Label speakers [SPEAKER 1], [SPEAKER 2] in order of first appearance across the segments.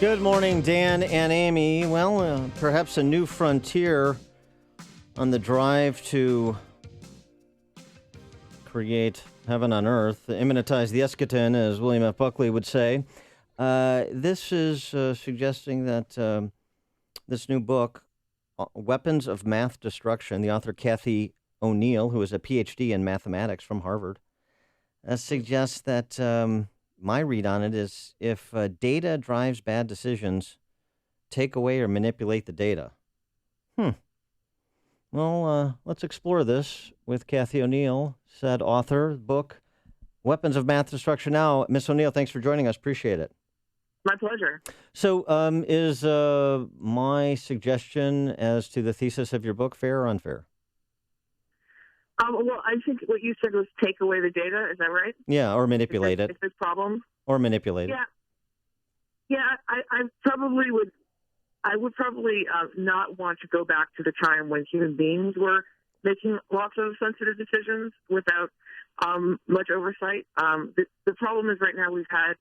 [SPEAKER 1] Good morning, Dan and Amy. Well, perhaps a new frontier on the drive to create heaven on earth, immanentize the eschaton, as William F. Buckley would say. This is suggesting that this new book, Weapons of Math Destruction, the author Cathy O'Neill, who is a PhD in mathematics from Harvard, suggests that my read on it is if data drives bad decisions, take away or manipulate the data. Well, let's explore this with Cathy O'Neill, said author, book, Weapons of Math Destruction. Now, Miss O'Neill, thanks for joining us. Appreciate it.
[SPEAKER 2] My pleasure.
[SPEAKER 1] So is my suggestion as to the thesis of your book fair or unfair?
[SPEAKER 2] Well, I think what you said was take away the data. Is that right?
[SPEAKER 1] Yeah, or manipulate it.
[SPEAKER 2] Is this problem?
[SPEAKER 1] Or manipulate it.
[SPEAKER 2] Yeah. I probably would. I would probably not want to go back to the time when human beings were making lots of sensitive decisions without much oversight. The problem is right now we've had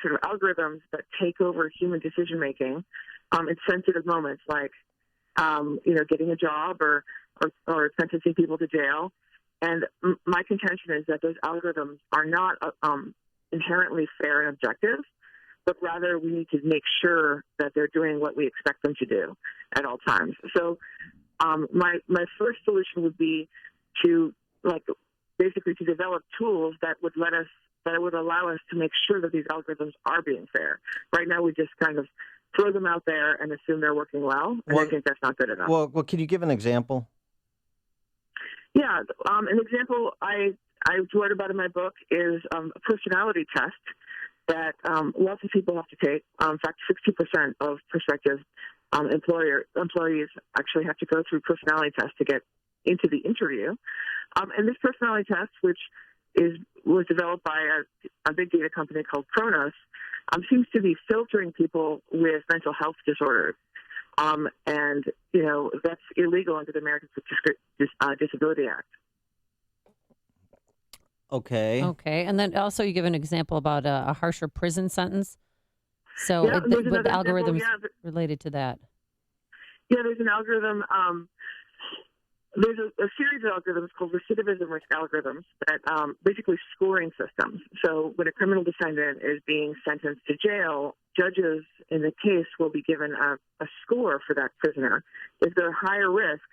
[SPEAKER 2] sort of algorithms that take over human decision making in sensitive moments, like getting a job or sentencing people to jail. And my contention is that those algorithms are not inherently fair and objective, but rather we need to make sure that they're doing what we expect them to do at all times. So my first solution would be to basically to develop tools that would allow us to make sure that these algorithms are being fair. Right now we just kind of throw them out there and assume they're working well, and I think that's not good enough.
[SPEAKER 1] Well, can you give an example?
[SPEAKER 2] Yeah, an example I wrote about in my book is a personality test that lots of people have to take. In fact, 60% of prospective employees actually have to go through personality tests to get into the interview. And this personality test, which was developed by a big data company called Kronos, seems to be filtering people with mental health disorders. And, that's illegal under the Americans with Disability Act.
[SPEAKER 1] Okay.
[SPEAKER 3] And then also you give an example about a harsher prison sentence. So with algorithms related to that.
[SPEAKER 2] Yeah, there's an algorithm. There's a series of algorithms called recidivism risk algorithms that basically scoring systems. So when a criminal defendant is being sentenced to jail, judges in the case will be given a score for that prisoner. If they're higher risk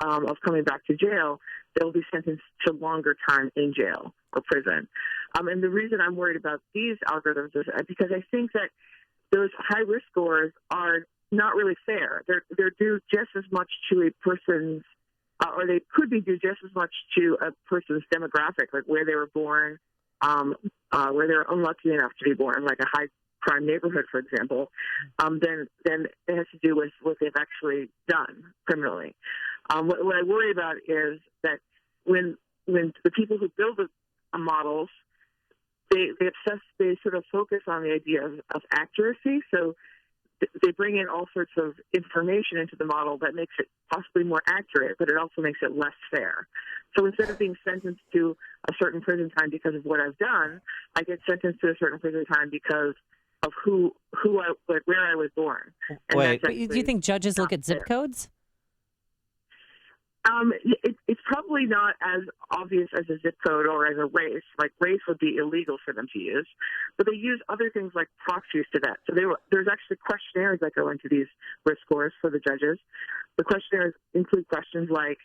[SPEAKER 2] of coming back to jail, they'll be sentenced to longer time in jail or prison. And the reason I'm worried about these algorithms is because I think that those high-risk scores are not really fair. They're due just as much to a person's or they could be due just as much to a person's demographic, like where they were born, where they're unlucky enough to be born, like a high-crime neighborhood, for example, then it has to do with what they've actually done criminally. What I worry about is that when the people who build the models, they sort of focus on the idea of accuracy, so they bring in all sorts of information into the model that makes it possibly more accurate, but it also makes it less fair. So instead of being sentenced to a certain prison time because of what I've done, I get sentenced to a certain prison time because of where I was born. And
[SPEAKER 1] Wait,
[SPEAKER 3] do you think judges look at zip codes?
[SPEAKER 2] It's probably not as obvious as a zip code or as a race. Like race would be illegal for them to use, but they use other things like proxies to that. So there's actually questionnaires that go into these risk scores for the judges. The questionnaires include questions like,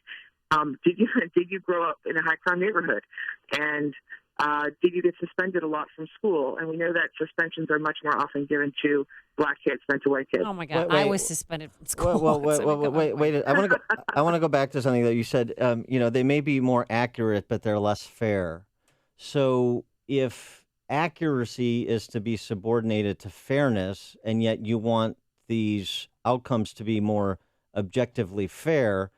[SPEAKER 2] did you grow up in a high crime neighborhood, and did you get suspended a lot from school? And we know that suspensions are much more often given to black kids than to white kids.
[SPEAKER 3] Oh my God, I was suspended from school.
[SPEAKER 1] Wait. I want to go back to something that you said. They may be more accurate, but they're less fair. So if accuracy is to be subordinated to fairness, and yet you want these outcomes to be more objectively fair,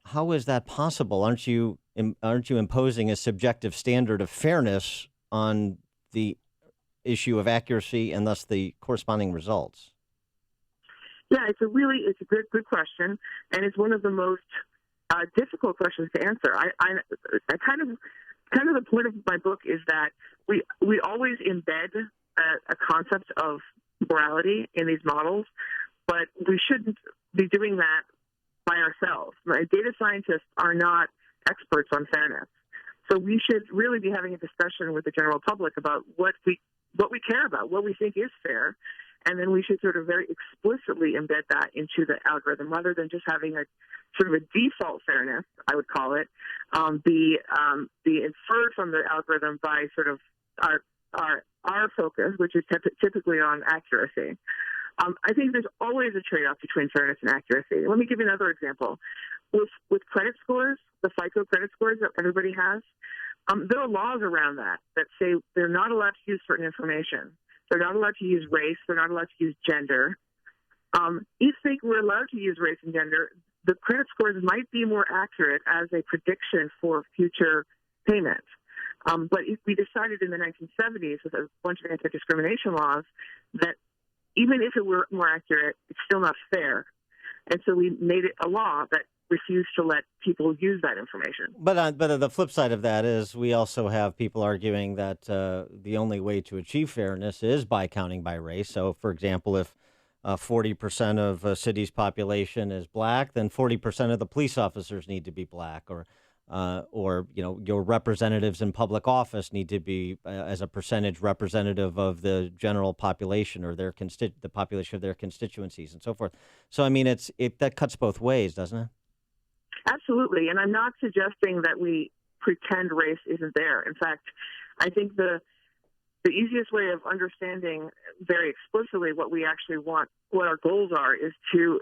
[SPEAKER 1] how is that possible? Aren't you imposing a subjective standard of fairness on the issue of accuracy and thus the corresponding results?
[SPEAKER 2] Yeah, it's a good question, and it's one of the most difficult questions to answer. I kind of the point of my book is that we always embed a concept of morality in these models, but we shouldn't be doing that by ourselves. Right? Data scientists are not experts on fairness. So we should really be having a discussion with the general public about what we care about, what we think is fair, and then we should sort of very explicitly embed that into the algorithm rather than just having a sort of a default fairness, I would call it, be inferred from the algorithm by sort of our focus, which is typically on accuracy. I think there's always a trade-off between fairness and accuracy. Let me give you another example. With credit scores, the FICO credit scores that everybody has, there are laws around that say they're not allowed to use certain information. They're not allowed to use race. They're not allowed to use gender. If they were allowed to use race and gender, the credit scores might be more accurate as a prediction for future payments. But we decided in the 1970s with a bunch of anti-discrimination laws that even if it were more accurate, it's still not fair. And so we made it a law that refused to let people use that information.
[SPEAKER 1] But the flip side of that is we also have people arguing that the only way to achieve fairness is by counting by race. So, for example, if 40% of a city's population is black, then 40% of the police officers need to be black, or your representatives in public office need to be as a percentage representative of the general population or the population of their constituencies and so forth. So, I mean, that cuts both ways, doesn't it?
[SPEAKER 2] Absolutely. And I'm not suggesting that we pretend race isn't there. In fact, I think the easiest way of understanding very explicitly what we actually want, what our goals are, is to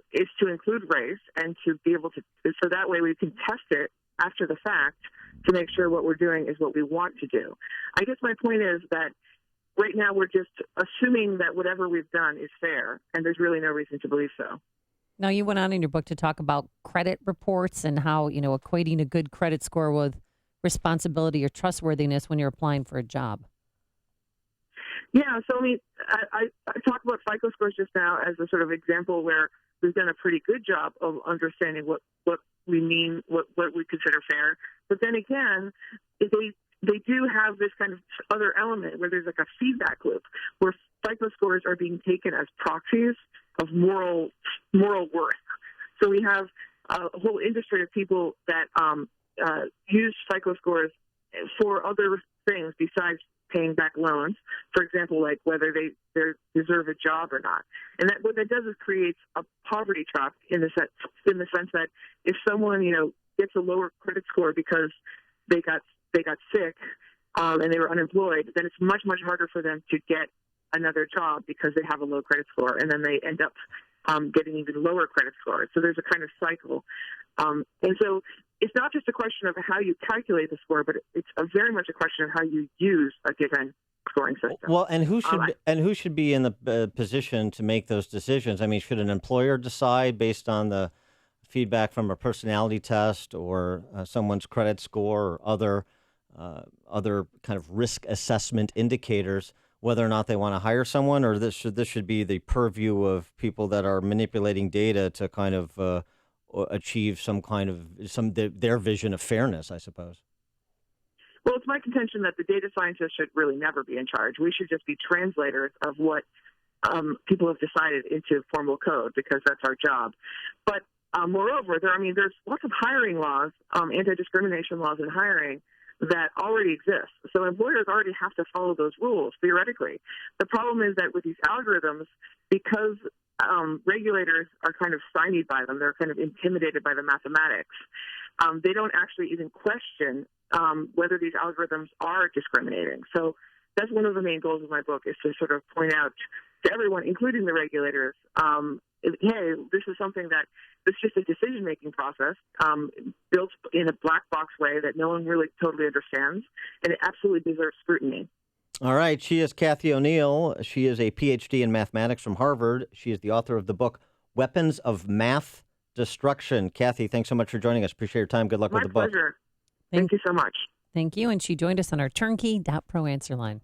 [SPEAKER 2] include race and to be able to, so that way we can test it after the fact to make sure what we're doing is what we want to do. I guess my point is that right now we're just assuming that whatever we've done is fair, and there's really no reason to believe so.
[SPEAKER 3] Now, you went on in your book to talk about credit reports and how, equating a good credit score with responsibility or trustworthiness when you're applying for a job.
[SPEAKER 2] Yeah, so I mean, I talked about FICO scores just now as a sort of example where we've done a pretty good job of understanding what we mean, what we consider fair. But then again, they do have this kind of other element where there's like a feedback loop where FICO scores are being taken as proxies of moral worth. So we have a whole industry of people that use FICO scores for other things besides paying back loans. For example, like whether they deserve a job or not. And that what that does is creates a poverty trap in the sense that if someone gets a lower credit score because they got sick and they were unemployed, then it's much harder for them to get another job because they have a low credit score, and then they end up getting even lower credit scores. So there's a kind of cycle. And so it's not just a question of how you calculate the score, but it's very much a question of how you use a given scoring system.
[SPEAKER 1] Well, and who should be in the position to make those decisions? I mean, should an employer decide based on the feedback from a personality test or someone's credit score or other kind of risk assessment indicators whether or not they want to hire someone, or this should be the purview of people that are manipulating data to kind of achieve their vision of fairness, I suppose?
[SPEAKER 2] Well, it's my contention that the data scientists should really never be in charge. We should just be translators of what people have decided into formal code because that's our job. But moreover, there's lots of hiring laws, anti-discrimination laws in hiring that already exist. So employers already have to follow those rules, theoretically. The problem is that with these algorithms, because regulators are kind of stymied by them, they're kind of intimidated by the mathematics, they don't actually even question whether these algorithms are discriminating. So that's one of the main goals of my book, is to sort of point out to everyone, including the regulators, hey, this is something that it's just a decision-making process built in a black box way that no one really totally understands, and it absolutely deserves scrutiny.
[SPEAKER 1] All right. She is Cathy O'Neil. She is a PhD in mathematics from Harvard. She is the author of the book, Weapons of Math Destruction. Cathy, thanks so much for joining us. Appreciate your time. Good luck with the book.
[SPEAKER 2] My pleasure. Thank you so much.
[SPEAKER 3] Thank you. And she joined us on our turnkey.pro answer line.